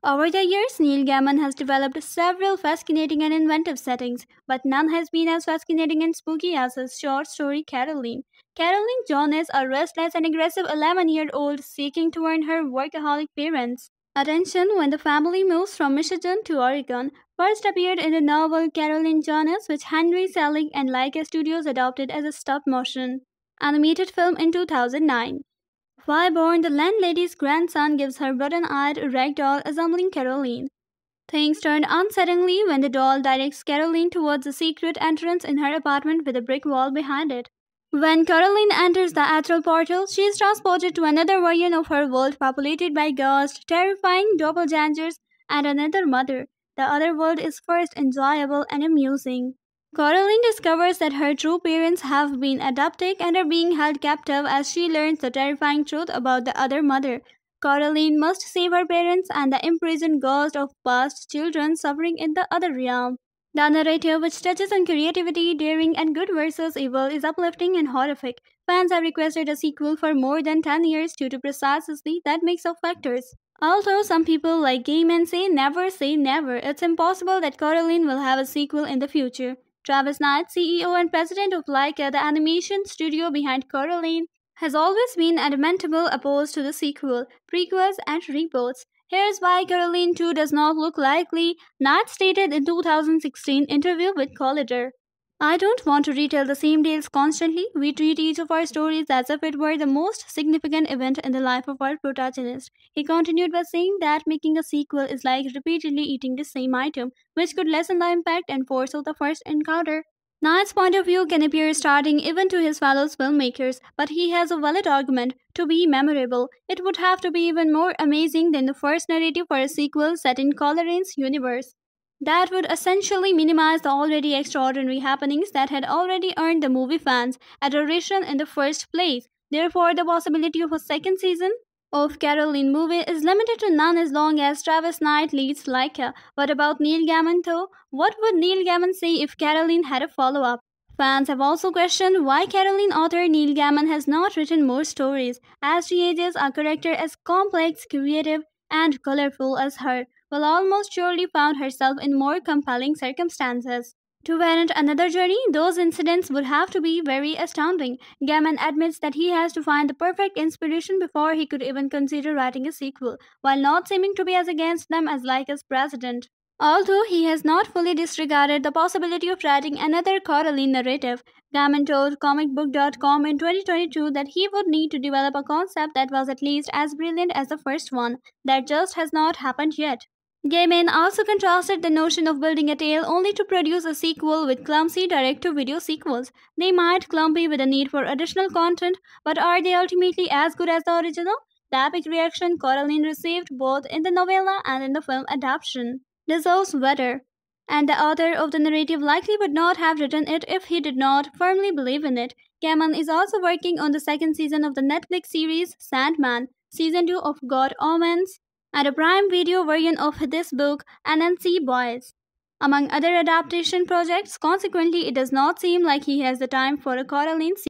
Over the years, Neil Gaiman has developed several fascinating and inventive settings, but none has been as fascinating and spooky as his short story Caroline. Caroline John is a restless and aggressive 11-year-old seeking to earn her workaholic parents' attention when the family moves from Michigan to Oregon. First appeared in the novel Caroline Jonas, which Henry Selick and Laika Studios adopted as a stop-motion animated film in 2009. Wyborn, the landlady's grandson, gives her button-eyed ragdoll assembling Caroline. Things turn unsettlingly when the doll directs Caroline towards a secret entrance in her apartment with a brick wall behind it. When Coraline enters the astral portal, she is transported to another version of her world populated by ghosts, terrifying doppelgangers, and another mother. The other world is first enjoyable and amusing. Coraline discovers that her true parents have been adopted and are being held captive as she learns the terrifying truth about the other mother. Coraline must save her parents and the imprisoned ghost of past children suffering in the other realm. The narrative, which touches on creativity, daring, and good versus evil, is uplifting and horrific. Fans have requested a sequel for more than 10 years due to precisely that mix of factors. Although some people like Gaiman say never, it's impossible that Coraline will have a sequel in the future. Travis Knight, CEO and president of Laika, the animation studio behind Coraline, has always been adamantly opposed to the sequel, prequels, and reboots. Here's why Coraline 2 does not look likely, Knight stated in 2016 interview with Collider. I don't want to retell the same tales constantly. We treat each of our stories as if it were the most significant event in the life of our protagonist. He continued by saying that making a sequel is like repeatedly eating the same item, which could lessen the impact and force of the first encounter. Knight's point of view can appear startling even to his fellow filmmakers, but he has a valid argument. To be memorable, it would have to be even more amazing than the first narrative for a sequel set in Coraline's universe. That would essentially minimize the already extraordinary happenings that had already earned the movie fans adoration in the first place. Therefore, the possibility of a second season of Caroline movie is limited to none as long as Travis Knight leads Laika. What about Neil Gaiman though? What would Neil Gaiman say if Caroline had a follow-up? Fans have also questioned why Caroline author Neil Gaiman has not written more stories, as she ages a character as complex, creative, and colorful as her will almost surely found herself in more compelling circumstances. To warrant another journey, those incidents would have to be very astounding. Gaiman admits that he has to find the perfect inspiration before he could even consider writing a sequel, while not seeming to be as against them as Laika's president. Although he has not fully disregarded the possibility of writing another Coraline narrative, Gaiman told comicbook.com in 2022 that he would need to develop a concept that was at least as brilliant as the first one. That just has not happened yet. Gaiman also contrasted the notion of building a tale only to produce a sequel with clumsy direct-to-video sequels. They might clumpy with a need for additional content, but are they ultimately as good as the original? The epic reaction Coraline received both in the novella and in the film adaptation deserves better, and the author of the narrative likely would not have written it if he did not firmly believe in it. Gaiman is also working on the second season of the Netflix series Sandman, Season 2 of God Omens, and a Prime Video version of this book, Anansi Boys, among other adaptation projects. Consequently, it does not seem like he has the time for a Coraline sequel.